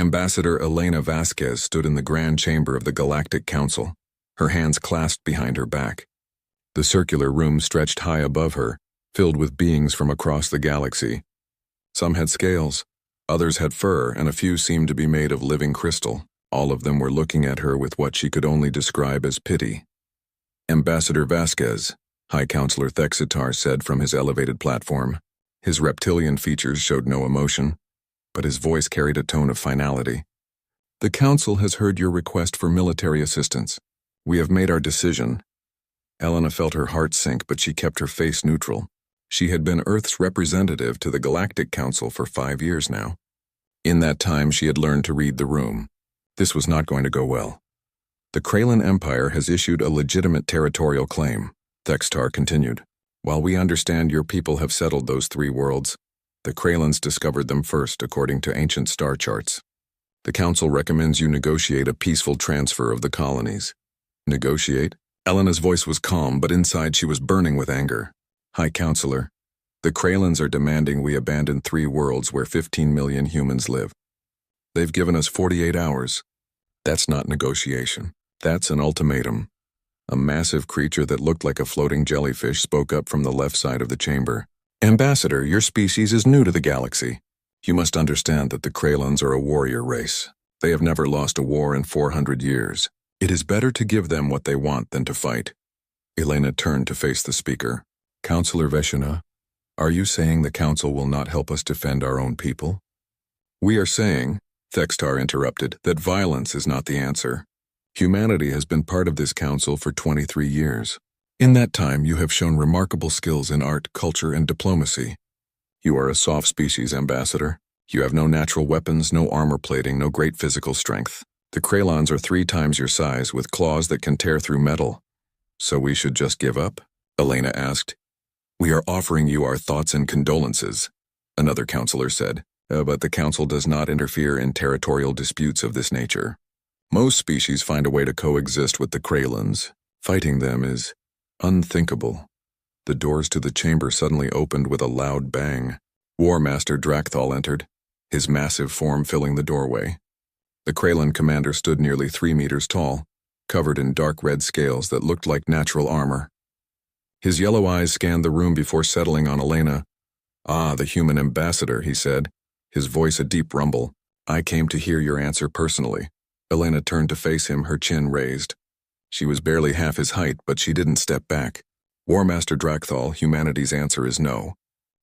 Ambassador Elena Vasquez stood in the grand chamber of the Galactic Council, her hands clasped behind her back. The circular room stretched high above her, filled with beings from across the galaxy. Some had scales, others had fur, and a few seemed to be made of living crystal. All of them were looking at her with what she could only describe as pity. Ambassador Vasquez, High Counselor Thexitar said from his elevated platform. His reptilian features showed no emotion, but his voice carried a tone of finality. The Council has heard your request for military assistance. We have made our decision. Elena felt her heart sink, but she kept her face neutral. She had been Earth's representative to the Galactic Council for 5 years now. In that time, she had learned to read the room. This was not going to go well. The Kraylan Empire has issued a legitimate territorial claim, Thextar continued. While we understand your people have settled those 3 worlds, the Kraylans discovered them first according to ancient star charts. The Council recommends you negotiate a peaceful transfer of the colonies. Negotiate? Elena's voice was calm, but inside she was burning with anger. High Counselor, the Kraylans are demanding we abandon 3 worlds where 15 million humans live. They've given us 48 hours. That's not negotiation. That's an ultimatum. A massive creature that looked like a floating jellyfish spoke up from the left side of the chamber. Ambassador, your species is new to the galaxy. You must understand that the Kraylans are a warrior race. They have never lost a war in 400 years. It is better to give them what they want than to fight. Elena turned to face the speaker. Counselor Veshina, are you saying the Council will not help us defend our own people? We are saying, Thextar interrupted, that violence is not the answer. Humanity has been part of this Council for 23 years. In that time, you have shown remarkable skills in art, culture, and diplomacy. You are a soft species, Ambassador. You have no natural weapons, no armor plating, no great physical strength. The Kraylans are 3 times your size, with claws that can tear through metal. So we should just give up? Elena asked. We are offering you our thoughts and condolences, another counselor said, but the Council does not interfere in territorial disputes of this nature. Most species find a way to coexist with the Kraylans. Fighting them is unthinkable. The doors to the chamber suddenly opened with a loud bang. War Master Drakthal entered, his massive form filling the doorway. The Kraylan commander stood nearly 3 meters tall, covered in dark red scales that looked like natural armor. His yellow eyes scanned the room before settling on Elena. Ah, the human ambassador, he said, his voice a deep rumble. I came to hear your answer personally. Elena turned to face him, her chin raised. She was barely half his height, but she didn't step back. War Master Drakthal, humanity's answer is no.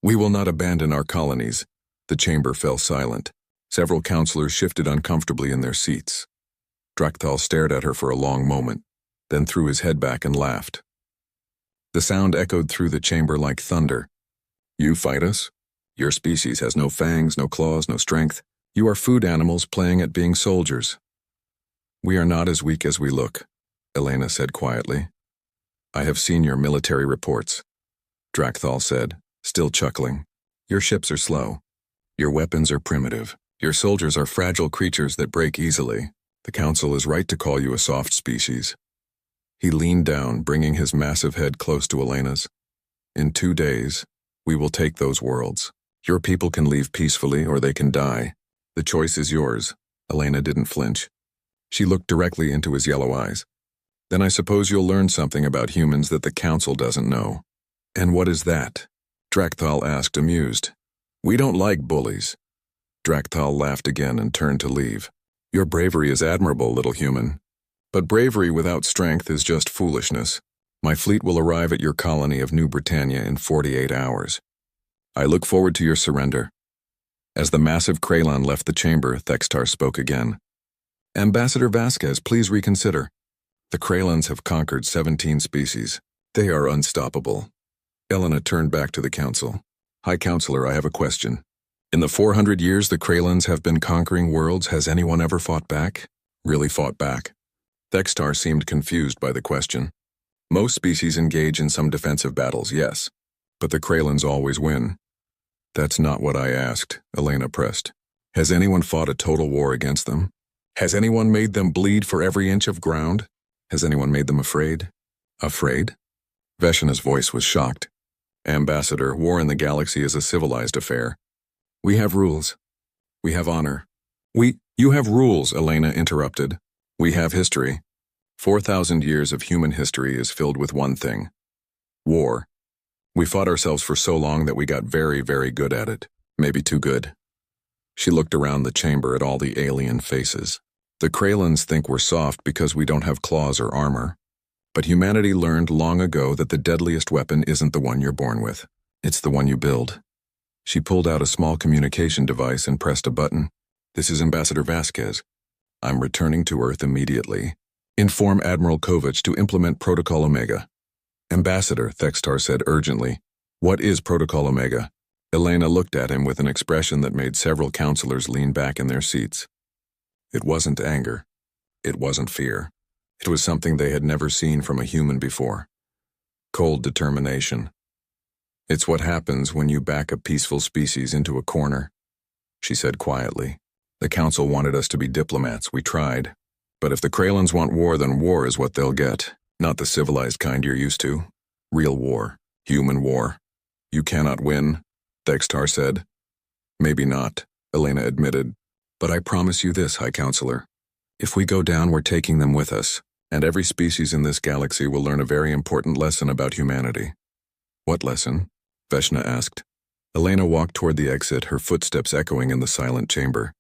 We will not abandon our colonies. The chamber fell silent. Several counselors shifted uncomfortably in their seats. Drakthal stared at her for a long moment, then threw his head back and laughed. The sound echoed through the chamber like thunder. You fight us? Your species has no fangs, no claws, no strength. You are food animals playing at being soldiers. We are not as weak as we look, Elena said quietly. I have seen your military reports, Drakthal said, still chuckling. Your ships are slow. Your weapons are primitive. Your soldiers are fragile creatures that break easily. The Council is right to call you a soft species. He leaned down, bringing his massive head close to Elena's. In 2 days, we will take those worlds. Your people can leave peacefully or they can die. The choice is yours. Elena didn't flinch. She looked directly into his yellow eyes. Then I suppose you'll learn something about humans that the Council doesn't know. And what is that? Drakthal asked, amused. We don't like bullies. Drakthal laughed again and turned to leave. Your bravery is admirable, little human. But bravery without strength is just foolishness. My fleet will arrive at your colony of New Britannia in 48 hours. I look forward to your surrender. As the massive Kraylan left the chamber, Thextar spoke again. Ambassador Vasquez, please reconsider. The Kraylans have conquered 17 species. They are unstoppable. Elena turned back to the Council. High Counselor, I have a question. In the 400 years the Kraylans have been conquering worlds, has anyone ever fought back? Really fought back? Thextar seemed confused by the question. Most species engage in some defensive battles, yes. But the Kraylans always win. That's not what I asked, Elena pressed. Has anyone fought a total war against them? Has anyone made them bleed for every inch of ground? Has anyone made them afraid? Afraid? Veshina's voice was shocked. Ambassador, war in the galaxy is a civilized affair. We have rules. We have honor. You have rules, Elena interrupted. We have history. 4,000 years of human history is filled with one thing: war. We fought ourselves for so long that we got very, very good at it. Maybe too good. She looked around the chamber at all the alien faces. The Kralins think we're soft because we don't have claws or armor. But humanity learned long ago that the deadliest weapon isn't the one you're born with. It's the one you build. She pulled out a small communication device and pressed a button. This is Ambassador Vasquez. I'm returning to Earth immediately. Inform Admiral Kovac to implement Protocol Omega. Ambassador, Thextar said urgently. What is Protocol Omega? Elena looked at him with an expression that made several counselors lean back in their seats. It wasn't anger. It wasn't fear. It was something they had never seen from a human before. Cold determination. It's what happens when you back a peaceful species into a corner, she said quietly. The council wanted us to be diplomats. We tried. But if the Kralins want war, then war is what they'll get. Not the civilized kind you're used to. Real war. Human war. You cannot win, Thextar said. Maybe not, Elena admitted. But I promise you this, High Counselor. If we go down, we're taking them with us, and every species in this galaxy will learn a very important lesson about humanity. What lesson? Veshna asked. Elena walked toward the exit, her footsteps echoing in the silent chamber.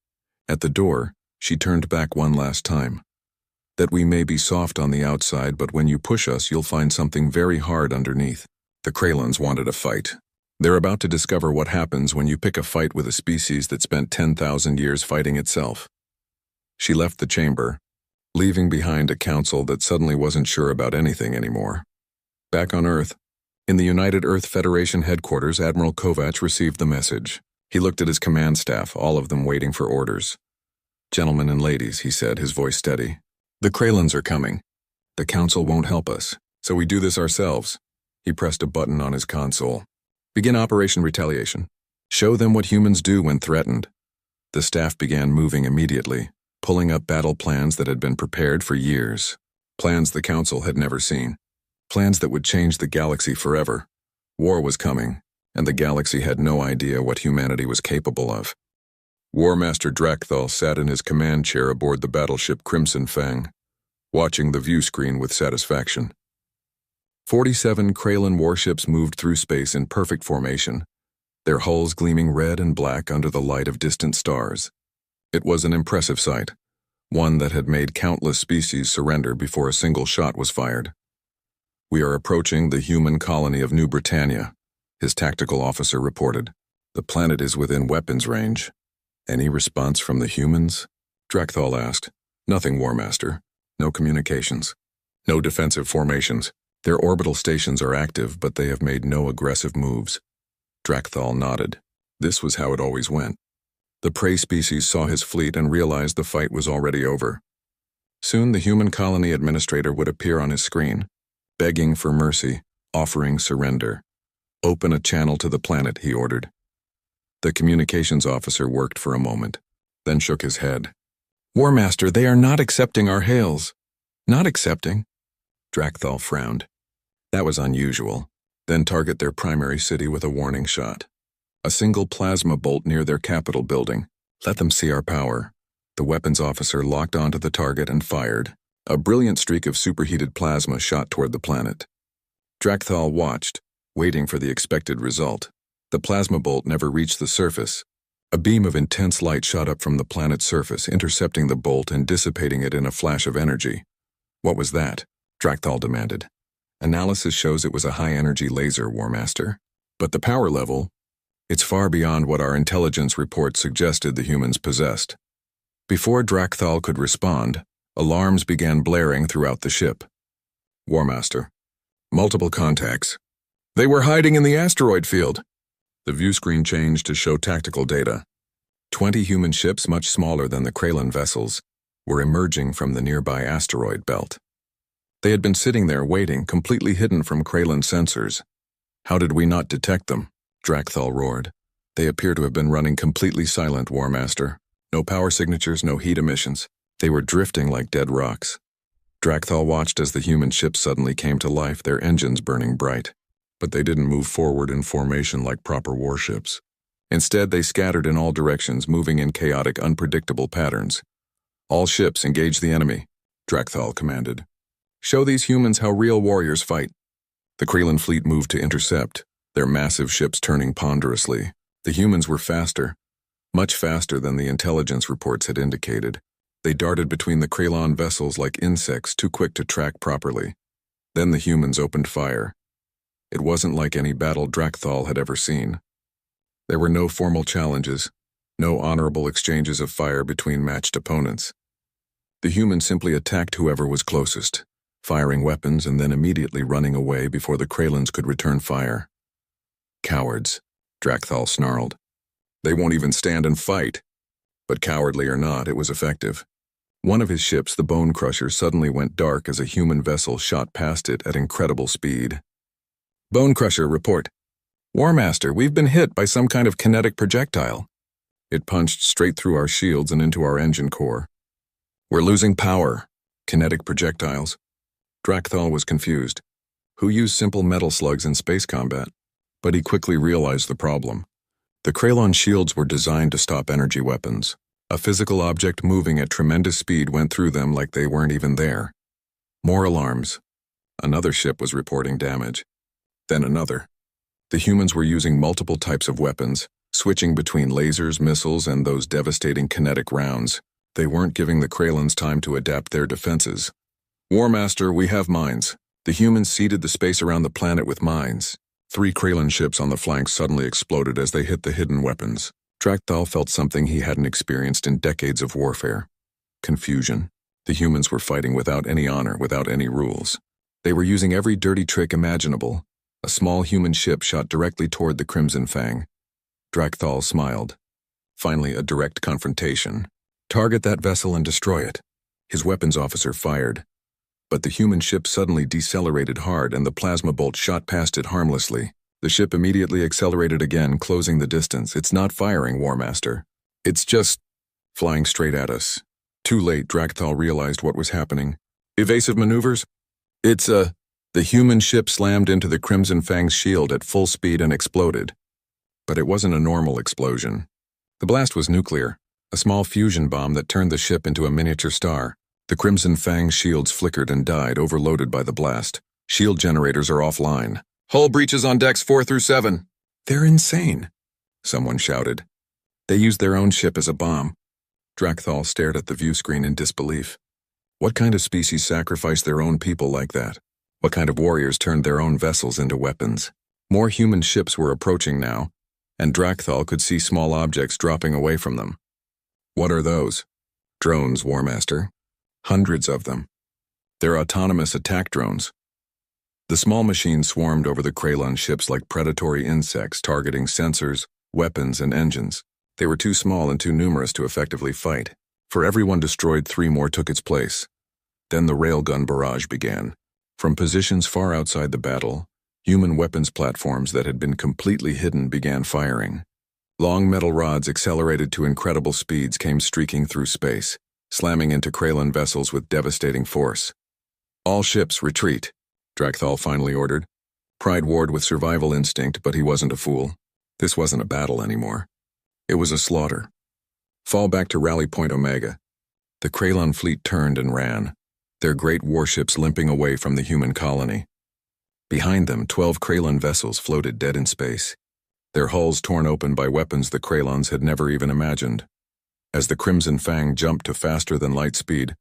At the door, she turned back one last time. That we may be soft on the outside, but when you push us, you'll find something very hard underneath. The Kralins wanted a fight. They're about to discover what happens when you pick a fight with a species that spent 10,000 years fighting itself. She left the chamber, leaving behind a council that suddenly wasn't sure about anything anymore. Back on Earth, in the United Earth Federation headquarters, Admiral Kovac received the message. He looked at his command staff, all of them waiting for orders. Gentlemen and ladies, he said, his voice steady. The Kralins are coming. The council won't help us, so we do this ourselves. He pressed a button on his console. Begin Operation Retaliation. Show them what humans do when threatened. The staff began moving immediately, pulling up battle plans that had been prepared for years. Plans the council had never seen. Plans that would change the galaxy forever. War was coming, and the galaxy had no idea what humanity was capable of. War Master Drakthal sat in his command chair aboard the battleship Crimson Fang, watching the view screen with satisfaction. 47 Kralin warships moved through space in perfect formation, their hulls gleaming red and black under the light of distant stars. It was an impressive sight, one that had made countless species surrender before a single shot was fired. We are approaching the human colony of New Britannia, his tactical officer reported. The planet is within weapons range. Any response from the humans? Drakthal asked. Nothing, War Master. No communications. No defensive formations. Their orbital stations are active, but they have made no aggressive moves. Drakthal nodded. This was how it always went. The prey species saw his fleet and realized the fight was already over. Soon the human colony administrator would appear on his screen, begging for mercy, offering surrender. Open a channel to the planet, he ordered. The communications officer worked for a moment, then shook his head. War Master, they are not accepting our hails. Not accepting? Drakthal frowned. That was unusual. Then target their primary city with a warning shot. A single plasma bolt near their capital building. Let them see our power. The weapons officer locked onto the target and fired. A brilliant streak of superheated plasma shot toward the planet. Drakthal watched, waiting for the expected result. The plasma bolt never reached the surface. A beam of intense light shot up from the planet's surface, intercepting the bolt and dissipating it in a flash of energy. What was that? Drakthal demanded. Analysis shows it was a high-energy laser, War Master. But the power level? It's far beyond what our intelligence report suggested the humans possessed. Before Drakthal could respond, alarms began blaring throughout the ship. War Master. Multiple contacts. They were hiding in the asteroid field. The view screen changed to show tactical data. 20 human ships, much smaller than the Kralin vessels, were emerging from the nearby asteroid belt. They had been sitting there waiting, completely hidden from Kralin sensors. How did we not detect them? Drakthal roared. They appear to have been running completely silent, War Master. No power signatures, no heat emissions. They were drifting like dead rocks. Drakthal watched as the human ships suddenly came to life, their engines burning bright. But they didn't move forward in formation like proper warships. Instead, they scattered in all directions, moving in chaotic, unpredictable patterns. "All ships engage the enemy," Drakthal commanded. "Show these humans how real warriors fight." The Kraylan fleet moved to intercept, their massive ships turning ponderously. The humans were faster, much faster than the intelligence reports had indicated. They darted between the Kraylan vessels like insects, too quick to track properly. Then the humans opened fire. It wasn't like any battle Drakthal had ever seen. There were no formal challenges, no honorable exchanges of fire between matched opponents. The humans simply attacked whoever was closest, firing weapons and then immediately running away before the Kraylans could return fire. "Cowards," Drakthal snarled. "They won't even stand and fight." But cowardly or not, it was effective. One of his ships, the Bone Crusher, suddenly went dark as a human vessel shot past it at incredible speed. "Bone Crusher, report. War Master, we've been hit by some kind of kinetic projectile. It punched straight through our shields and into our engine core. We're losing power." "Kinetic projectiles?" Drakthal was confused. Who used simple metal slugs in space combat? But he quickly realized the problem. The Kraylan shields were designed to stop energy weapons. A physical object moving at tremendous speed went through them like they weren't even there. More alarms. Another ship was reporting damage. Then another. The humans were using multiple types of weapons, switching between lasers, missiles, and those devastating kinetic rounds. They weren't giving the Kraylans time to adapt their defenses. "War Master, we have mines." The humans seeded the space around the planet with mines. 3 Kraylan ships on the flanks suddenly exploded as they hit the hidden weapons. Drakthal felt something he hadn't experienced in decades of warfare. Confusion. The humans were fighting without any honor, without any rules. They were using every dirty trick imaginable. A small human ship shot directly toward the Crimson Fang. Drakthal smiled. Finally, a direct confrontation. "Target that vessel and destroy it." His weapons officer fired. But the human ship suddenly decelerated hard and the plasma bolt shot past it harmlessly. The ship immediately accelerated again, closing the distance. "It's not firing, War Master. It's just flying straight at us." Too late, Drakthal realized what was happening. "Evasive maneuvers?" The human ship slammed into the Crimson Fang's shield at full speed and exploded. But it wasn't a normal explosion. The blast was nuclear, a small fusion bomb that turned the ship into a miniature star. The Crimson Fang's shields flickered and died, overloaded by the blast. "Shield generators are offline. Hull breaches on decks 4 through 7. "They're insane," someone shouted. "They used their own ship as a bomb." Drakthal stared at the view screen in disbelief. What kind of species sacrificed their own people like that? What kind of warriors turned their own vessels into weapons? More human ships were approaching now, and Drakthal could see small objects dropping away from them. "What are those?" "Drones, War Master. Hundreds of them. They're autonomous attack drones." The small machines swarmed over the Kraylan ships like predatory insects, targeting sensors, weapons, and engines. They were too small and too numerous to effectively fight. For every one destroyed, 3 more took its place. Then the railgun barrage began. From positions far outside the battle, human weapons platforms that had been completely hidden began firing. Long metal rods accelerated to incredible speeds came streaking through space, slamming into Kraylan vessels with devastating force. "All ships, retreat," Drakthal finally ordered. Pride warred with survival instinct, but he wasn't a fool. This wasn't a battle anymore. It was a slaughter. "Fall back to Rally Point Omega." The Kraylan fleet turned and ran, their great warships limping away from the human colony. Behind them, 12 Kraylan vessels floated dead in space, their hulls torn open by weapons the Kraylans had never even imagined. As the Crimson Fang jumped to faster-than-light speed,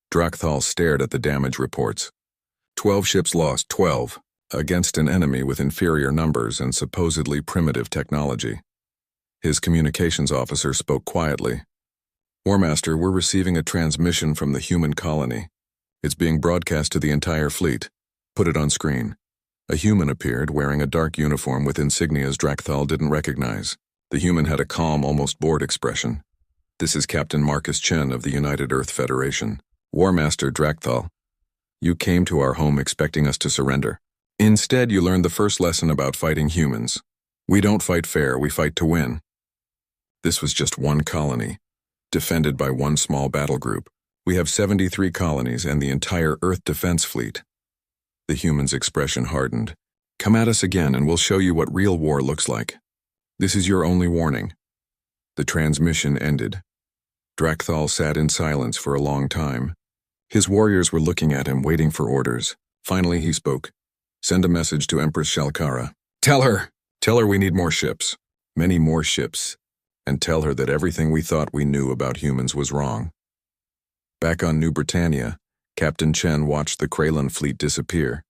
Drakthal stared at the damage reports. 12 ships lost, 12, against an enemy with inferior numbers and supposedly primitive technology. His communications officer spoke quietly. "War Master, we're receiving a transmission from the human colony. It's being broadcast to the entire fleet. Put it on screen." A human appeared, wearing a dark uniform with insignias Drakthal didn't recognize. The human had a calm, almost bored expression. "This is Captain Marcus Chen of the United Earth Federation. War Master Drakthal, you came to our home expecting us to surrender. Instead, you learned the first lesson about fighting humans. We don't fight fair, we fight to win." This was just one colony, defended by one small battle group. "We have 73 colonies and the entire Earth Defense Fleet." The human's expression hardened. "Come at us again and we'll show you what real war looks like." This is your only warning. The transmission ended. Drakthal sat in silence for a long time. His warriors were looking at him, waiting for orders. Finally he spoke. Send a message to Empress Shalkara. Tell her we need more ships. Many more ships. And tell her that everything we thought we knew about humans was wrong. Back on New Britannia, Captain Chen watched the Kraylan fleet disappear.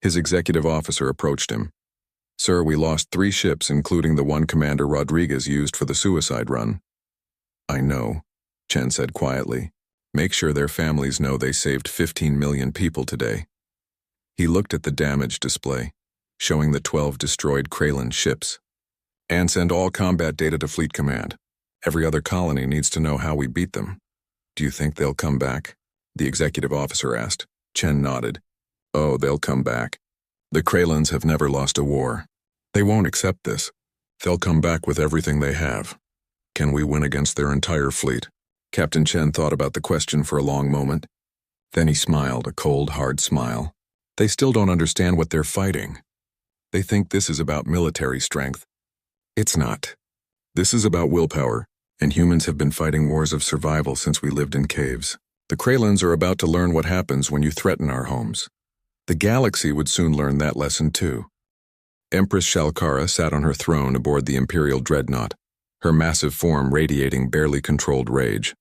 His executive officer approached him. Sir, we lost 3 ships, including the one Commander Rodriguez used for the suicide run. I know, Chen said quietly. Make sure their families know they saved 15 million people today. He looked at the damage display, showing the 12 destroyed Kraylan ships. And send all combat data to Fleet Command. Every other colony needs to know how we beat them. Do you think they'll come back? The executive officer asked. Chen nodded. Oh, they'll come back. The Kraylans have never lost a war. They won't accept this. They'll come back with everything they have. Can we win against their entire fleet? Captain Chen thought about the question for a long moment. Then he smiled, a cold, hard smile. They still don't understand what they're fighting. They think this is about military strength. It's not. This is about willpower, and humans have been fighting wars of survival since we lived in caves. The Kraylans are about to learn what happens when you threaten our homes. The galaxy would soon learn that lesson too. Empress Shalkara sat on her throne aboard the Imperial Dreadnought, her massive form radiating barely controlled rage.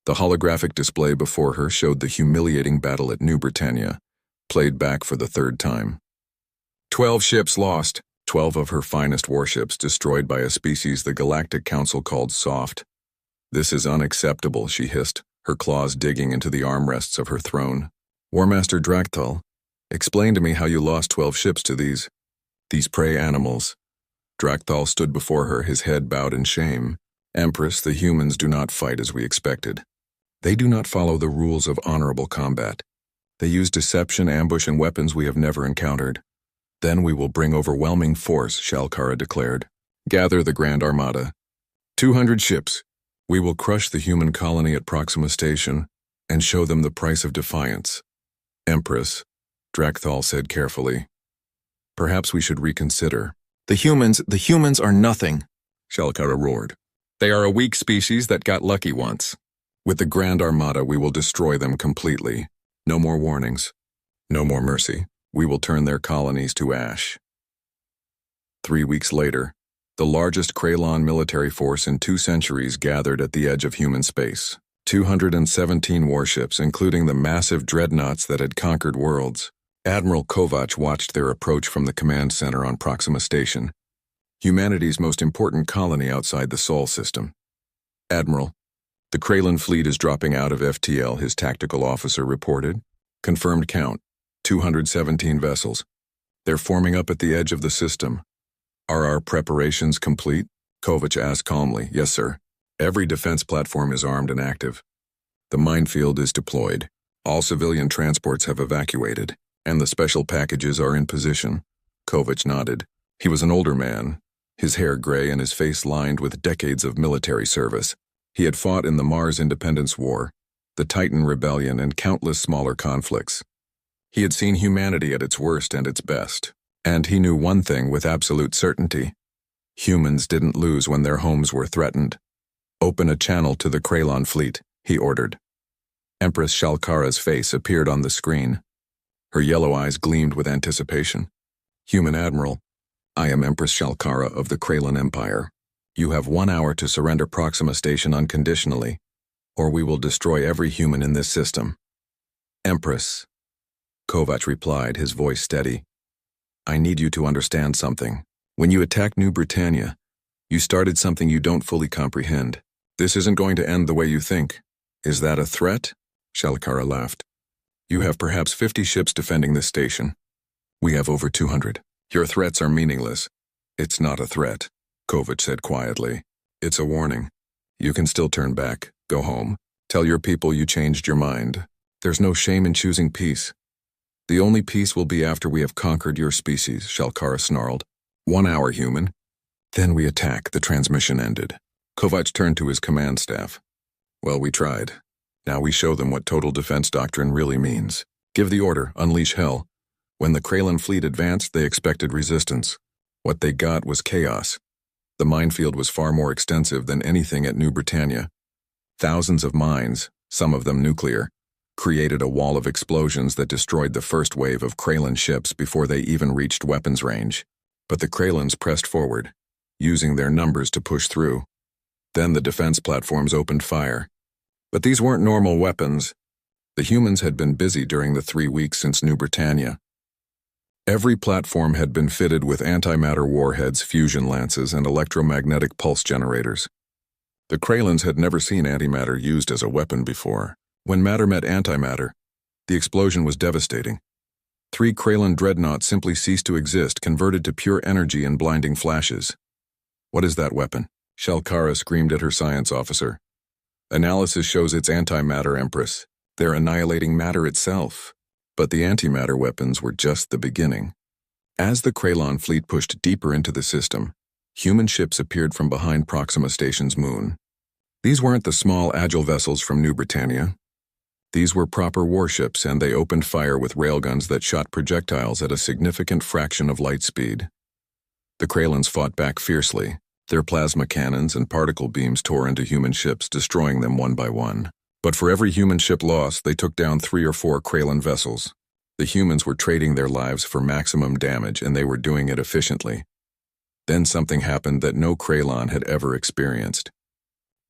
The holographic display before her showed the humiliating battle at New Britannia, played back for the 3rd time. 12 ships lost, 12 of her finest warships destroyed by a species the Galactic Council called soft. This is unacceptable, she hissed, her claws digging into the armrests of her throne. War Master Drakthal, explain to me how you lost 12 ships to these prey animals. Drakthal stood before her, his head bowed in shame. Empress, the humans do not fight as we expected. They do not follow the rules of honorable combat. They use deception, ambush, and weapons we have never encountered. Then we will bring overwhelming force, Shalkara declared. Gather the Grand Armada. 200 ships. We will crush the human colony at Proxima Station and show them the price of defiance. Empress, Drakthal said carefully. Perhaps we should reconsider. The humans are nothing, Shalkara roared. They are a weak species that got lucky once. With the Grand Armada, we will destroy them completely. No more warnings. No more mercy. We will turn their colonies to ash. 3 weeks later, the largest Kraylan military force in 2 centuries gathered at the edge of human space. 217 warships, including the massive dreadnoughts that had conquered worlds. Admiral Kovac watched their approach from the command center on Proxima Station, humanity's most important colony outside the Sol system. Admiral, the Kraylan fleet is dropping out of FTL, his tactical officer reported. Confirmed count, 217 vessels. They're forming up at the edge of the system. Are our preparations complete? Kovac asked calmly. Yes, sir. Every defense platform is armed and active. The minefield is deployed. All civilian transports have evacuated, and the special packages are in position. Kovac nodded. He was an older man, his hair gray and his face lined with decades of military service. He had fought in the Mars Independence War, the Titan Rebellion, and countless smaller conflicts. He had seen humanity at its worst and its best, and he knew one thing with absolute certainty. Humans didn't lose when their homes were threatened. Open a channel to the Kraylan fleet, he ordered. Empress Shalkara's face appeared on the screen. Her yellow eyes gleamed with anticipation. Human Admiral, I am Empress Shalkara of the Kraylan Empire. You have 1 hour to surrender Proxima Station unconditionally, or we will destroy every human in this system. Empress, Kovac replied, his voice steady. I need you to understand something. When you attacked New Britannia, you started something you don't fully comprehend. This isn't going to end the way you think. Is that a threat? Shalkara laughed. You have perhaps 50 ships defending this station. We have over 200. Your threats are meaningless. It's not a threat, Kovac said quietly. It's a warning. You can still turn back, go home. Tell your people you changed your mind. There's no shame in choosing peace. The only peace will be after we have conquered your species, Shalkara snarled. 1 hour, human. Then we attack, the transmission ended. Kovac turned to his command staff. Well, we tried. Now we show them what total defense doctrine really means. Give the order, unleash hell. When the Kraylan fleet advanced, they expected resistance. What they got was chaos. The minefield was far more extensive than anything at New Britannia. Thousands of mines, some of them nuclear, created a wall of explosions that destroyed the first wave of Kraylan ships before they even reached weapons range. But the Kraylans pressed forward, using their numbers to push through. Then the defense platforms opened fire. But these weren't normal weapons. The humans had been busy during the 3 weeks since New Britannia. Every platform had been fitted with antimatter warheads, fusion lances, and electromagnetic pulse generators. The Kraylans had never seen antimatter used as a weapon before. When matter met antimatter, the explosion was devastating. 3 Kraylan dreadnoughts simply ceased to exist, converted to pure energy in blinding flashes. "What is that weapon?" Shalkara screamed at her science officer. "Analysis shows it's antimatter, Empress. They're annihilating matter itself." But the antimatter weapons were just the beginning. As the Kraylan fleet pushed deeper into the system, human ships appeared from behind Proxima Station's moon. These weren't the small, agile vessels from New Britannia. These were proper warships, and they opened fire with railguns that shot projectiles at a significant fraction of light speed. The Kraylans fought back fiercely. Their plasma cannons and particle beams tore into human ships, destroying them one by one. But for every human ship lost, they took down 3 or 4 Kraylan vessels. The humans were trading their lives for maximum damage, and they were doing it efficiently. Then something happened that no Kraylan had ever experienced.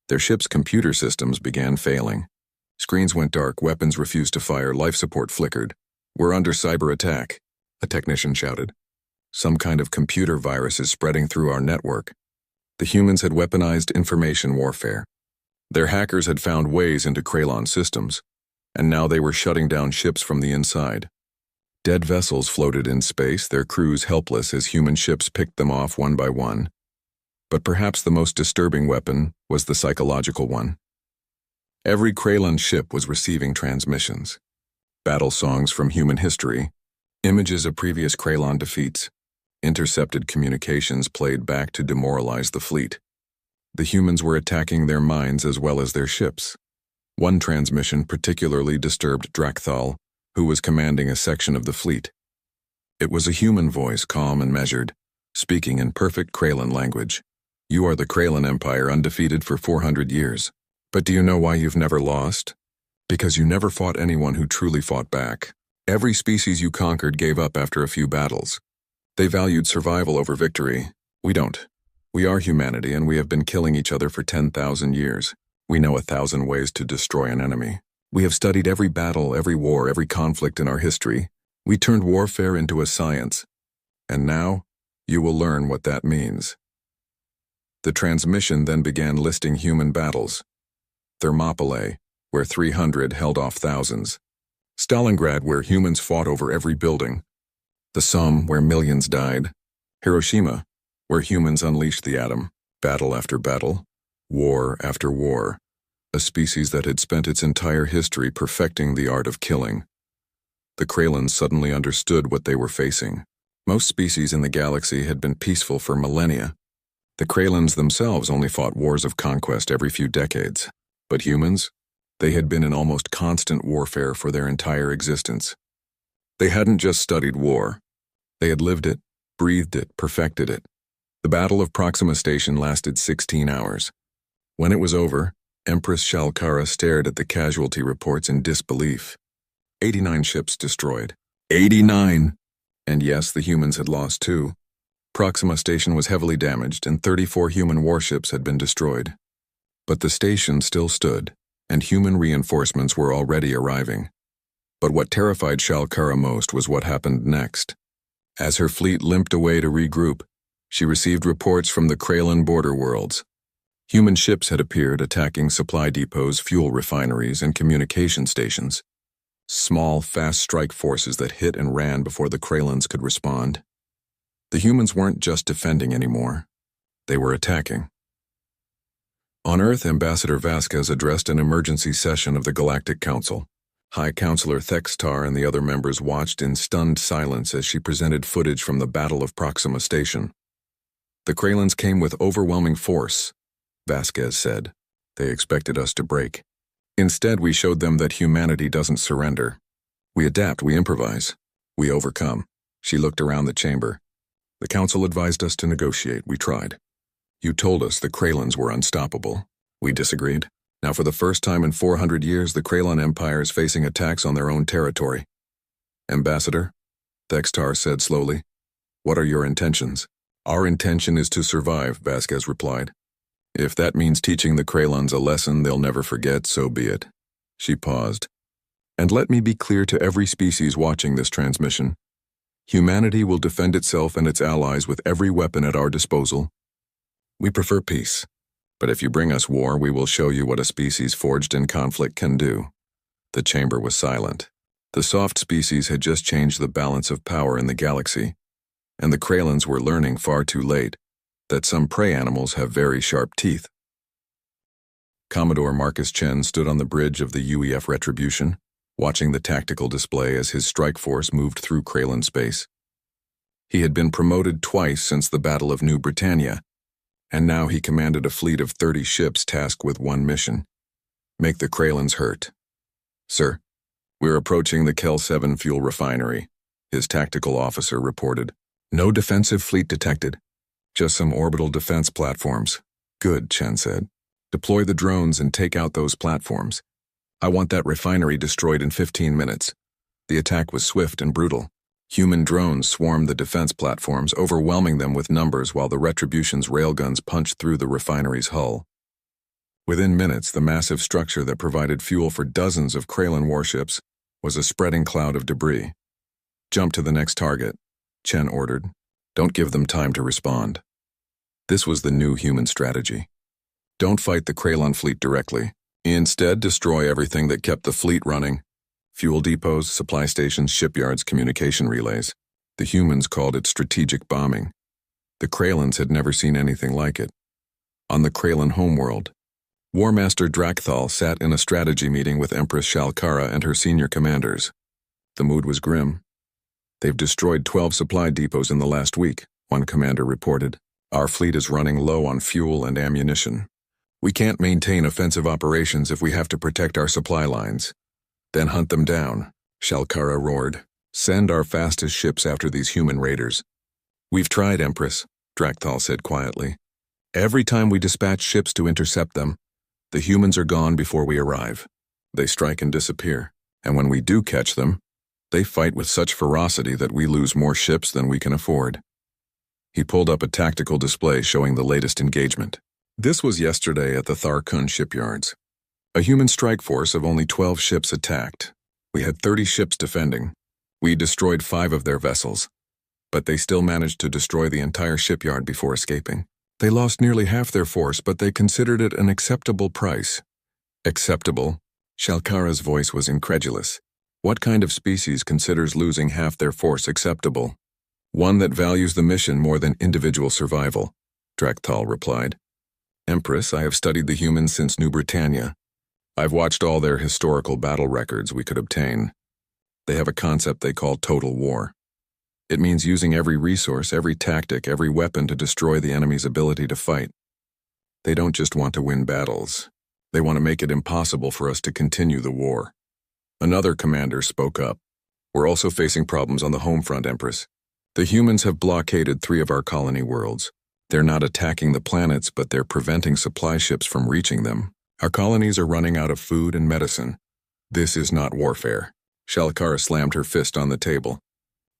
Their ship's computer systems began failing. Screens went dark, weapons refused to fire, life support flickered. "We're under cyber attack," a technician shouted. "Some kind of computer virus is spreading through our network." The humans had weaponized information warfare. Their hackers had found ways into Kraylan systems, and now they were shutting down ships from the inside. Dead vessels floated in space, their crews helpless as human ships picked them off one by one. But perhaps the most disturbing weapon was the psychological one. Every Kraylan ship was receiving transmissions. Battle songs from human history, images of previous Kraylan defeats, intercepted communications played back to demoralize the fleet. The humans were attacking their minds as well as their ships. One transmission particularly disturbed Drakthal, who was commanding a section of the fleet. It was a human voice, calm and measured, speaking in perfect Kraylan language. "You are the Kraylan Empire, undefeated for 400 years. But do you know why you've never lost? Because you never fought anyone who truly fought back. Every species you conquered gave up after a few battles. They valued survival over victory. We don't. We are humanity, and we have been killing each other for 10,000 years. We know 1,000 ways to destroy an enemy. We have studied every battle, every war, every conflict in our history. We turned warfare into a science. And now, you will learn what that means." The transmission then began listing human battles. Thermopylae, where 300 held off thousands. Stalingrad, where humans fought over every building. The Somme, where millions died. Hiroshima, where humans unleashed the atom. Battle after battle, war after war. A species that had spent its entire history perfecting the art of killing. The Kraylans suddenly understood what they were facing. Most species in the galaxy had been peaceful for millennia. The Kraylans themselves only fought wars of conquest every few decades. But humans? They had been in almost constant warfare for their entire existence. They hadn't just studied war. They had lived it, breathed it, perfected it. The Battle of Proxima Station lasted 16 hours. When it was over, Empress Shalkara stared at the casualty reports in disbelief. 89 ships destroyed. 89! And yes, the humans had lost too. Proxima Station was heavily damaged, and 34 human warships had been destroyed. But the station still stood, and human reinforcements were already arriving. But what terrified Shalkara most was what happened next. As her fleet limped away to regroup, she received reports from the Kraylan border worlds. Human ships had appeared, attacking supply depots, fuel refineries, and communication stations. Small, fast strike forces that hit and ran before the Kraylans could respond. The humans weren't just defending anymore. They were attacking. On Earth, Ambassador Vasquez addressed an emergency session of the Galactic Council. High Counselor Thextar and the other members watched in stunned silence as she presented footage from the Battle of Proxima Station. "The Kraylans came with overwhelming force," Vasquez said. "They expected us to break. Instead, we showed them that humanity doesn't surrender. We adapt, we improvise, we overcome." She looked around the chamber. "The Council advised us to negotiate. We tried. You told us the Kralins were unstoppable. We disagreed. Now for the first time in 400 years, the Kralin Empire is facing attacks on their own territory. Ambassador, Thextar said slowly, what are your intentions? Our intention is to survive, Vasquez replied. If that means teaching the Kralins a lesson they'll never forget, so be it. She paused. And let me be clear to every species watching this transmission. Humanity will defend itself and its allies with every weapon at our disposal. We prefer peace, but if you bring us war, we will show you what a species forged in conflict can do. The chamber was silent. The soft species had just changed the balance of power in the galaxy, and the Kralins were learning far too late that some prey animals have very sharp teeth. Commodore Marcus Chen stood on the bridge of the UEF Retribution, watching the tactical display as his strike force moved through Kralin space. He had been promoted twice since the Battle of New Britannia, and now he commanded a fleet of 30 ships tasked with one mission: make the Kralins hurt. Sir, we're approaching the Kel 7 fuel refinery, his tactical officer reported. No defensive fleet detected, just some orbital defense platforms. Good, Chen said. Deploy the drones and take out those platforms. I want that refinery destroyed in 15 minutes. The attack was swift and brutal. Human drones swarmed the defense platforms, overwhelming them with numbers while the Retribution's railguns punched through the refinery's hull. Within minutes, the massive structure that provided fuel for dozens of Kralin warships was a spreading cloud of debris. Jump to the next target, Chen ordered. Don't give them time to respond. This was the new human strategy. Don't fight the Kralin fleet directly. Instead, destroy everything that kept the fleet running. Fuel depots, supply stations, shipyards, communication relays. The humans called it strategic bombing. The Kralins had never seen anything like it. On the Kralin homeworld, War Master Drakthal sat in a strategy meeting with Empress Shalkara and her senior commanders. The mood was grim. They've destroyed 12 supply depots in the last week, one commander reported. Our fleet is running low on fuel and ammunition. We can't maintain offensive operations if we have to protect our supply lines. Then hunt them down, Shalkara roared. Send our fastest ships after these human raiders. We've tried, Empress, Drakthal said quietly. Every time we dispatch ships to intercept them, the humans are gone before we arrive. They strike and disappear, and when we do catch them, they fight with such ferocity that we lose more ships than we can afford. He pulled up a tactical display showing the latest engagement. This was yesterday at the Tharkun shipyards. A human strike force of only 12 ships attacked. We had 30 ships defending. We destroyed 5 of their vessels, but they still managed to destroy the entire shipyard before escaping. They lost nearly half their force, but they considered it an acceptable price. Acceptable? Shalkara's voice was incredulous. What kind of species considers losing half their force acceptable? One that values the mission more than individual survival, Drakthal replied. Empress, I have studied the humans since New Britannia. I've watched all their historical battle records we could obtain. They have a concept they call total war. It means using every resource, every tactic, every weapon to destroy the enemy's ability to fight. They don't just want to win battles. They want to make it impossible for us to continue the war. Another commander spoke up. We're also facing problems on the home front, Empress. The humans have blockaded 3 of our colony worlds. They're not attacking the planets, but they're preventing supply ships from reaching them. Our colonies are running out of food and medicine. This is not warfare. Shalkara slammed her fist on the table.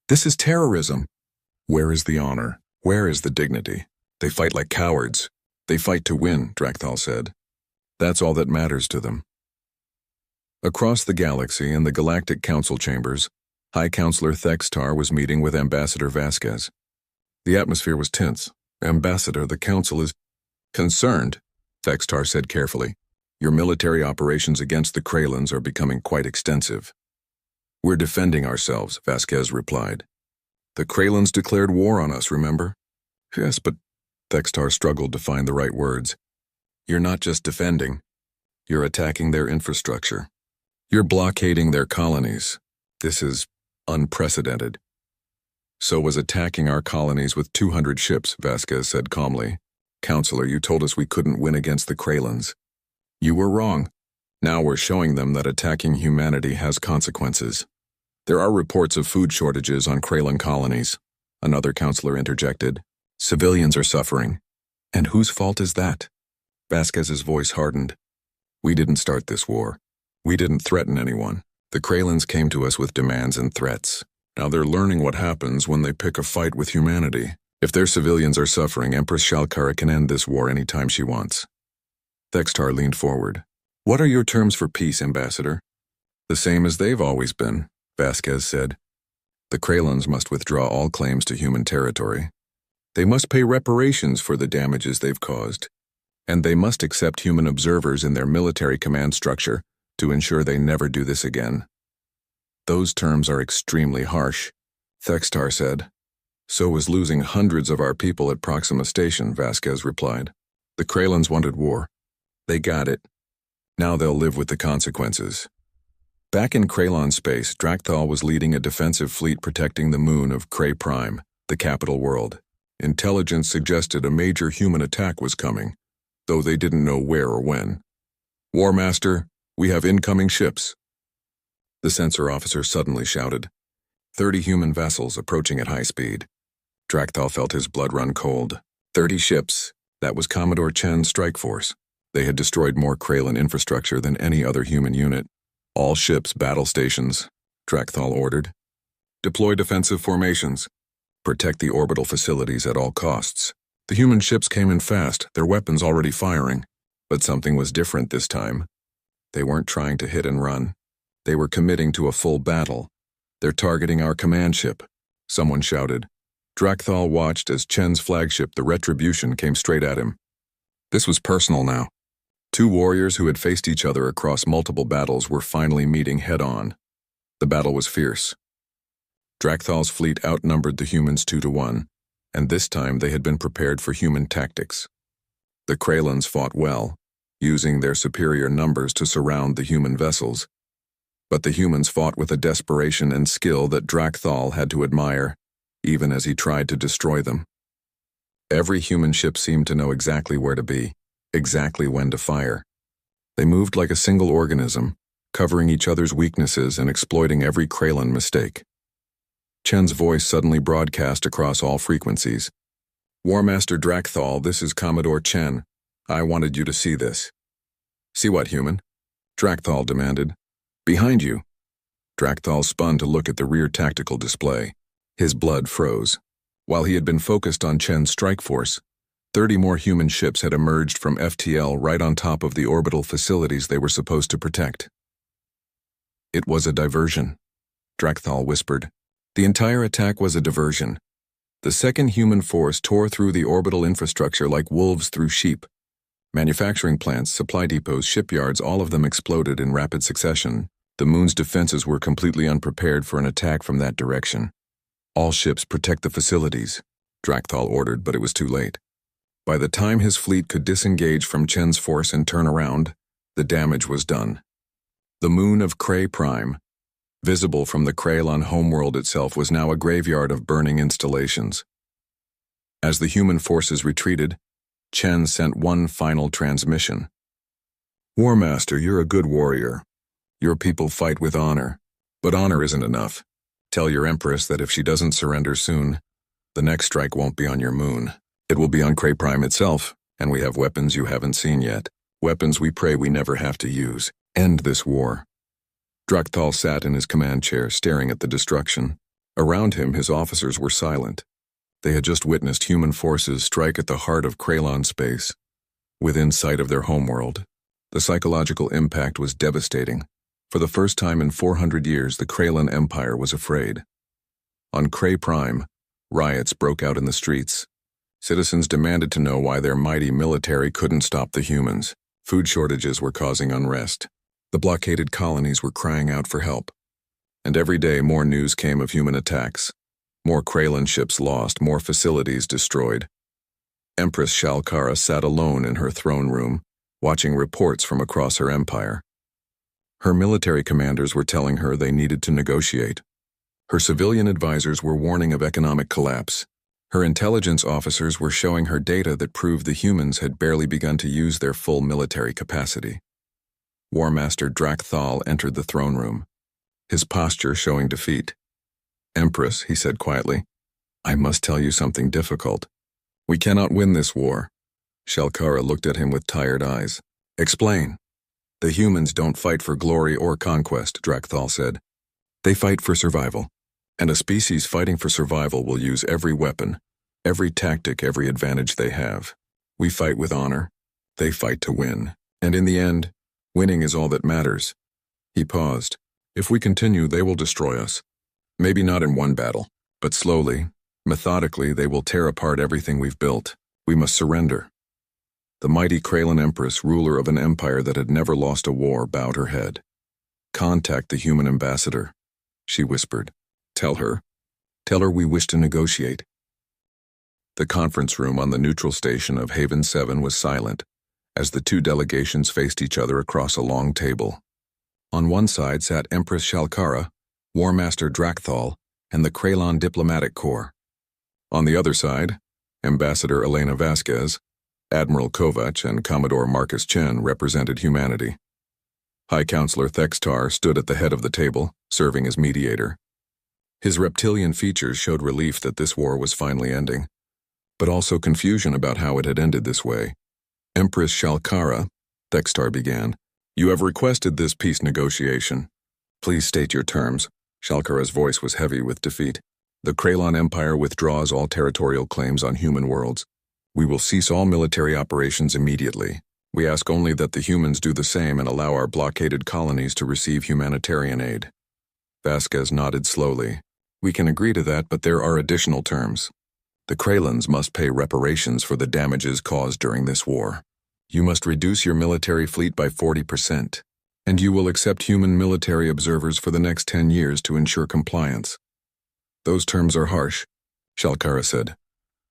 This is terrorism. Where is the honor? Where is the dignity? They fight like cowards. They fight to win, Drakthal said. That's all that matters to them. Across the galaxy in the Galactic Council chambers, High Counselor Thextar was meeting with Ambassador Vasquez. The atmosphere was tense. Ambassador, the Council is concerned, Thextar said carefully. Your military operations against the Kralins are becoming quite extensive. We're defending ourselves, Vasquez replied. The Kralins declared war on us, remember? Yes, but Thextar struggled to find the right words. You're not just defending. You're attacking their infrastructure. You're blockading their colonies. This is unprecedented. So was attacking our colonies with 200 ships, Vasquez said calmly. Counselor, you told us we couldn't win against the Kralins. You were wrong. Now we're showing them that attacking humanity has consequences. There are reports of food shortages on Kralin colonies. Another counselor interjected. Civilians are suffering. And whose fault is that? Vasquez's voice hardened. We didn't start this war. We didn't threaten anyone. The Kraylans came to us with demands and threats. Now they're learning what happens when they pick a fight with humanity. If their civilians are suffering, Empress Shalkara can end this war anytime she wants. Thextar leaned forward. What are your terms for peace, Ambassador? The same as they've always been, Vasquez said. The Kraylans must withdraw all claims to human territory. They must pay reparations for the damages they've caused. And they must accept human observers in their military command structure to ensure they never do this again. Those terms are extremely harsh, Thextar said. So is losing hundreds of our people at Proxima Station, Vasquez replied. The Kraylans wanted war. They got it. Now they'll live with the consequences. Back in Kraylon space, Drakthal was leading a defensive fleet protecting the moon of Kray Prime, the capital world. Intelligence suggested a major human attack was coming, though they didn't know where or when. War Master, we have incoming ships. The sensor officer suddenly shouted. 30 human vessels approaching at high speed. Drakthal felt his blood run cold. 30 ships. That was Commodore Chen's strike force. They had destroyed more Kraylan infrastructure than any other human unit. All ships battle stations, Drakthal ordered. Deploy defensive formations. Protect the orbital facilities at all costs. The human ships came in fast, their weapons already firing. But something was different this time. They weren't trying to hit and run. They were committing to a full battle. They're targeting our command ship, someone shouted. Drakthal watched as Chen's flagship, the Retribution, came straight at him. This was personal now. Two warriors who had faced each other across multiple battles were finally meeting head-on. The battle was fierce. Drakthal's fleet outnumbered the humans 2-1, and this time they had been prepared for human tactics. The Kraylans fought well, using their superior numbers to surround the human vessels. But the humans fought with a desperation and skill that Drakthal had to admire, even as he tried to destroy them. Every human ship seemed to know exactly where to be, exactly when to fire. They moved like a single organism, covering each other's weaknesses and exploiting every Kraylan mistake. Chen's voice suddenly broadcast across all frequencies. War Master Drakthal, this is Commodore Chen. I wanted you to see this. See what, human? Drakthal demanded. Behind you. Drakthal spun to look at the rear tactical display. His blood froze. While he had been focused on Chen's strike force, 30 more human ships had emerged from FTL right on top of the orbital facilities they were supposed to protect. It was a diversion, Drakthal whispered. The entire attack was a diversion. The second human force tore through the orbital infrastructure like wolves through sheep. Manufacturing plants, supply depots, shipyards, all of them exploded in rapid succession. The moon's defenses were completely unprepared for an attack from that direction. All ships protect the facilities, Drakthal ordered, but it was too late. By the time his fleet could disengage from Chen's force and turn around, the damage was done. The moon of Kray Prime, visible from the Kraylon homeworld itself, was now a graveyard of burning installations. As the human forces retreated, Chen sent one final transmission. War Master, you're a good warrior. Your people fight with honor, but honor isn't enough. Tell your Empress that if she doesn't surrender soon, the next strike won't be on your moon. It will be on Kray Prime itself, and we have weapons you haven't seen yet. Weapons we pray we never have to use. End this war. Drakthal sat in his command chair, staring at the destruction. Around him, his officers were silent. They had just witnessed human forces strike at the heart of Kraylon space, within sight of their homeworld. The psychological impact was devastating. For the first time in 400 years, the Kraylan Empire was afraid. On Kray Prime, riots broke out in the streets. Citizens demanded to know why their mighty military couldn't stop the humans. Food shortages were causing unrest. The blockaded colonies were crying out for help. And every day more news came of human attacks. More Kraylan ships lost, more facilities destroyed. Empress Shalkara sat alone in her throne room, watching reports from across her empire. Her military commanders were telling her they needed to negotiate. Her civilian advisors were warning of economic collapse. Her intelligence officers were showing her data that proved the humans had barely begun to use their full military capacity. War Master Drakthal entered the throne room, his posture showing defeat. Empress, he said quietly, I must tell you something difficult. We cannot win this war. Shalkara looked at him with tired eyes. Explain. The humans don't fight for glory or conquest, Drakthal said. They fight for survival. And a species fighting for survival will use every weapon, every tactic, every advantage they have. We fight with honor. They fight to win. And in the end, winning is all that matters. He paused. If we continue, they will destroy us. Maybe not in one battle, but slowly, methodically, they will tear apart everything we've built. We must surrender. The mighty Kraylan Empress, ruler of an empire that had never lost a war, bowed her head. Contact the human ambassador, she whispered. Tell her we wish to negotiate. The conference room on the neutral station of Haven 7 was silent, as the two delegations faced each other across a long table. On one side sat Empress Shalkara, War Master Drakthal, and the Kraylan Diplomatic Corps. On the other side, Ambassador Elena Vasquez, Admiral Kovac, and Commodore Marcus Chen represented humanity. High Counselor Thextar stood at the head of the table, serving as mediator. His reptilian features showed relief that this war was finally ending, but also confusion about how it had ended this way. Empress Shalkara, Thextar began, you have requested this peace negotiation. Please state your terms. Shalkara's voice was heavy with defeat. The Kraylan Empire withdraws all territorial claims on human worlds. We will cease all military operations immediately. We ask only that the humans do the same and allow our blockaded colonies to receive humanitarian aid. Vasquez nodded slowly. We can agree to that, but there are additional terms. The Kraylans must pay reparations for the damages caused during this war. You must reduce your military fleet by 40%, and you will accept human military observers for the next 10 years to ensure compliance. Those terms are harsh, Shalkara said.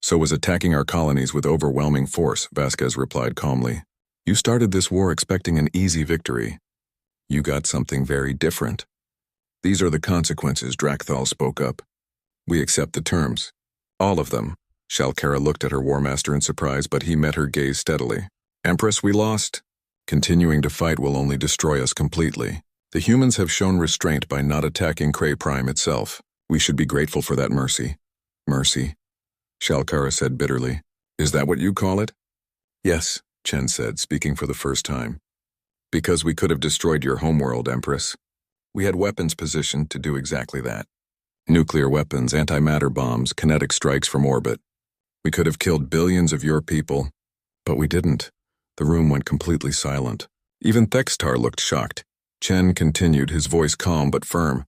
So was attacking our colonies with overwhelming force, Vasquez replied calmly. You started this war expecting an easy victory. You got something very different. These are the consequences, Drakthal spoke up. We accept the terms. All of them. Shalkara looked at her War Master in surprise, but he met her gaze steadily. Empress, we lost. Continuing to fight will only destroy us completely. The humans have shown restraint by not attacking Kray Prime itself. We should be grateful for that mercy. Mercy? Shalkara said bitterly. Is that what you call it? Yes, Chen said, speaking for the first time. Because we could have destroyed your homeworld, Empress. We had weapons positioned to do exactly that. Nuclear weapons, antimatter bombs, kinetic strikes from orbit. We could have killed billions of your people, but we didn't. The room went completely silent. Even Thextar looked shocked. Chen continued, his voice calm but firm.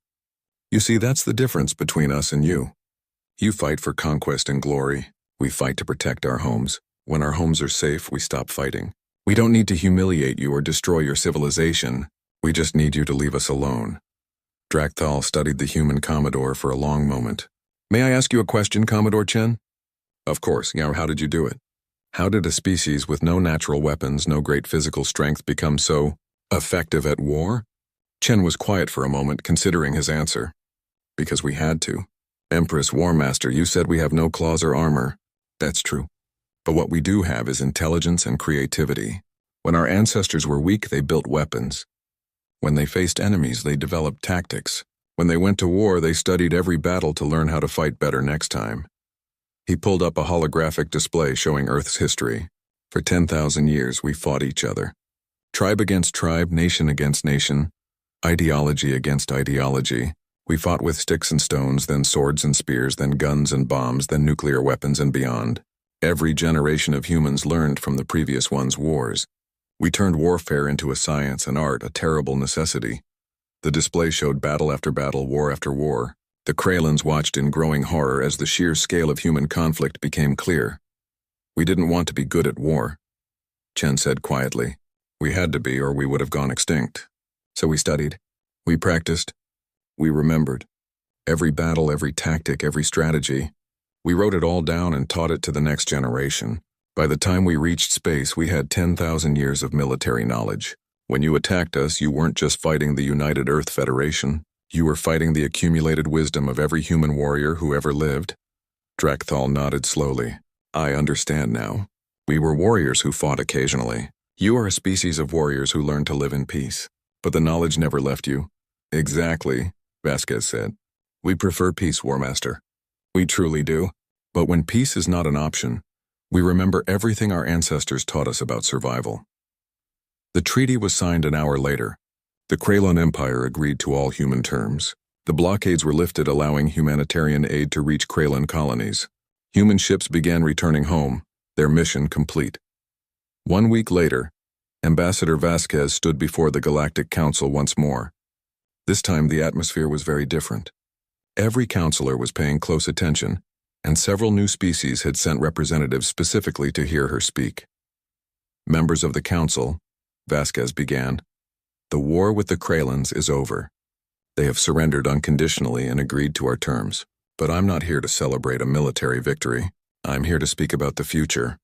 You see, that's the difference between us and you. You fight for conquest and glory. We fight to protect our homes. When our homes are safe, we stop fighting. We don't need to humiliate you or destroy your civilization. We just need you to leave us alone. Drakthal studied the human Commodore for a long moment. May I ask you a question, Commodore Chen? Of course. Now, how did you do it? How did a species with no natural weapons, no great physical strength become so effective at war? Chen was quiet for a moment, considering his answer. Because we had to. Empress War Master, you said we have no claws or armor. That's true. But what we do have is intelligence and creativity. When our ancestors were weak, they built weapons. When they faced enemies, they developed tactics. When they went to war, they studied every battle to learn how to fight better next time. He pulled up a holographic display showing Earth's history. For 10,000 years, we fought each other. Tribe against tribe, nation against nation, ideology against ideology. We fought with sticks and stones, then swords and spears, then guns and bombs, then nuclear weapons and beyond. Every generation of humans learned from the previous one's wars. We turned warfare into a science and art, a terrible necessity. The display showed battle after battle, war after war. The Kraylans watched in growing horror as the sheer scale of human conflict became clear. We didn't want to be good at war, Chen said quietly. We had to be, or we would have gone extinct. So we studied. We practiced. We remembered. Every battle, every tactic, every strategy. We wrote it all down and taught it to the next generation. By the time we reached space, we had 10,000 years of military knowledge. When you attacked us, you weren't just fighting the United Earth Federation. You were fighting the accumulated wisdom of every human warrior who ever lived. Drakthal nodded slowly. I understand now. We were warriors who fought occasionally. You are a species of warriors who learned to live in peace. But the knowledge never left you. Exactly, Vasquez said. We prefer peace, War Master. We truly do. But when peace is not an option, We remember everything our ancestors taught us about survival. The treaty was signed an hour later. The Kralon Empire agreed to all human terms. The blockades were lifted, allowing humanitarian aid to reach Kralon colonies. Human ships began returning home, their mission complete. 1 week later, Ambassador Vasquez stood before the Galactic Council once more. This time the atmosphere was very different. Every counselor was paying close attention, and several new species had sent representatives specifically to hear her speak. Members of the council, Vasquez began, the war with the Kralons is over. They have surrendered unconditionally and agreed to our terms. But I'm not here to celebrate a military victory. I'm here to speak about the future.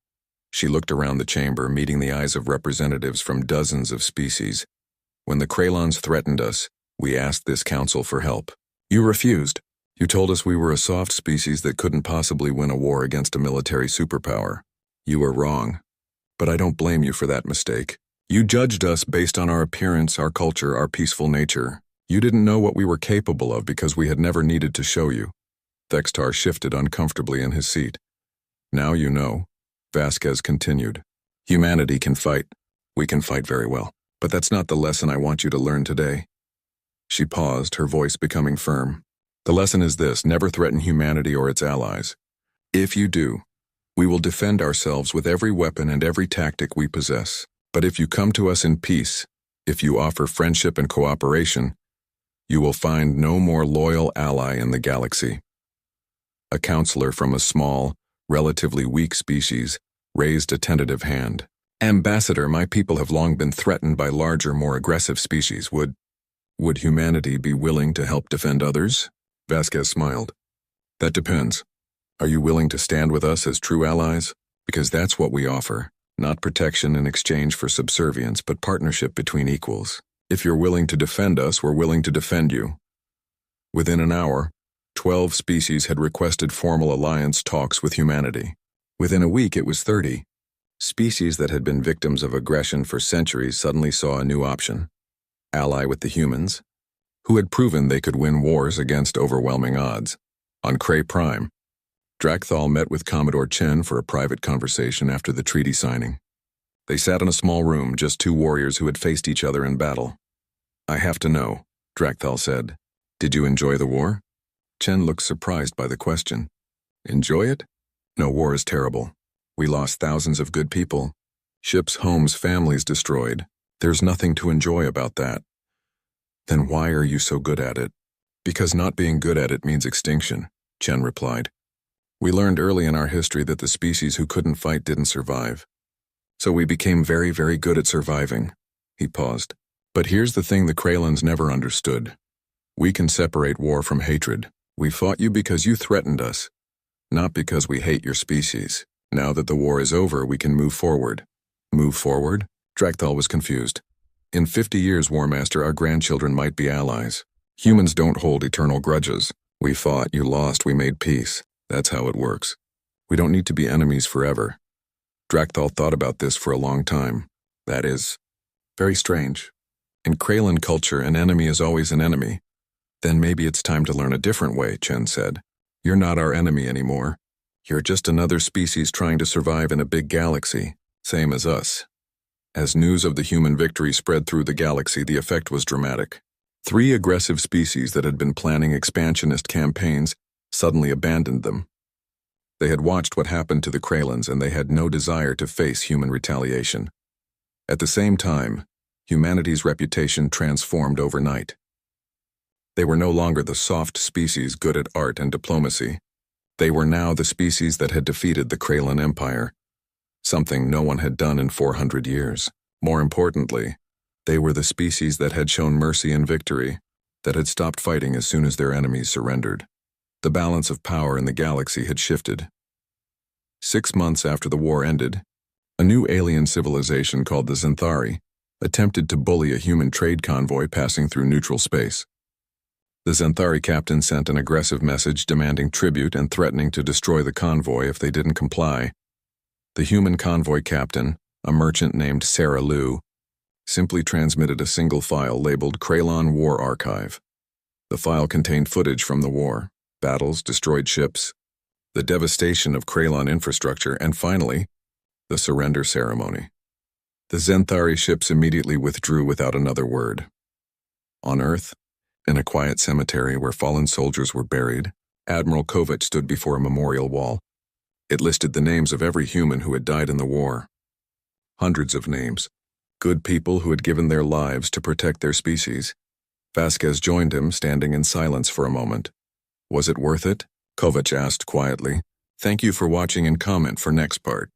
She looked around the chamber, meeting the eyes of representatives from dozens of species. When the Kralons threatened us, we asked this council for help. You refused. You told us we were a soft species that couldn't possibly win a war against a military superpower. You were wrong. But I don't blame you for that mistake. You judged us based on our appearance, our culture, our peaceful nature. You didn't know what we were capable of because we had never needed to show you. Thextar shifted uncomfortably in his seat. Now you know, Vasquez continued. Humanity can fight. We can fight very well. But that's not the lesson I want you to learn today. She paused, her voice becoming firm. The lesson is this: never threaten humanity or its allies. If you do, we will defend ourselves with every weapon and every tactic we possess. But if you come to us in peace, if you offer friendship and cooperation, you will find no more loyal ally in the galaxy. A counselor from a small, relatively weak species raised a tentative hand. Ambassador, my people have long been threatened by larger, more aggressive species. Would humanity be willing to help defend others? Vasquez smiled. That depends. Are you willing to stand with us as true allies? Because that's what we offer. Not protection in exchange for subservience, but partnership between equals. If you're willing to defend us, we're willing to defend you. Within an hour, 12 species had requested formal alliance talks with humanity. Within a week, it was 30. Species that had been victims of aggression for centuries suddenly saw a new option. Ally with the humans, who had proven they could win wars against overwhelming odds. On Cray Prime, Drakthal met with Commodore Chen for a private conversation after the treaty signing. They sat in a small room, just two warriors who had faced each other in battle. I have to know, Drakthal said. Did you enjoy the war? Chen looked surprised by the question. Enjoy it? No, war is terrible. We lost thousands of good people. Ships, homes, families destroyed. There's nothing to enjoy about that. Then why are you so good at it? Because not being good at it means extinction, Chen replied. We learned early in our history that the species who couldn't fight didn't survive. So we became very, very good at surviving. He paused. But here's the thing the Kralons never understood. We can separate war from hatred. We fought you because you threatened us, not because we hate your species. Now that the war is over, we can move forward. Move forward? Drakthal was confused. In 50 years, War Master, our grandchildren might be allies. Humans don't hold eternal grudges. We fought, you lost, we made peace. That's how it works. We don't need to be enemies forever. Drakthal thought about this for a long time. That is very strange. In Kralon culture, an enemy is always an enemy. Then maybe it's time to learn a different way, Chen said. You're not our enemy anymore. You're just another species trying to survive in a big galaxy, same as us. As news of the human victory spread through the galaxy, the effect was dramatic. 3 aggressive species that had been planning expansionist campaigns suddenly abandoned them. They had watched what happened to the Kralons, and they had no desire to face human retaliation. At the same time, humanity's reputation transformed overnight. They were no longer the soft species good at art and diplomacy. They were now the species that had defeated the Kralon Empire, something no one had done in 400 years. More importantly, they were the species that had shown mercy and victory, that had stopped fighting as soon as their enemies surrendered. The balance of power in the galaxy had shifted. 6 months after the war ended, a new alien civilization called the Xanthari attempted to bully a human trade convoy passing through neutral space. The Xanthari captain sent an aggressive message demanding tribute and threatening to destroy the convoy if they didn't comply. The human convoy captain, a merchant named Sarah Liu, simply transmitted a single file labeled Kralon War Archive. The file contained footage from the war, battles, destroyed ships, the devastation of Kralon infrastructure, and finally, the surrender ceremony. The Zenthari ships immediately withdrew without another word. On Earth, in a quiet cemetery where fallen soldiers were buried, Admiral Kovac stood before a memorial wall. It listed the names of every human who had died in the war. Hundreds of names. Good people who had given their lives to protect their species. Vasquez joined him, standing in silence for a moment. Was it worth it? Kovac asked quietly. Thank you for watching and comment for next part.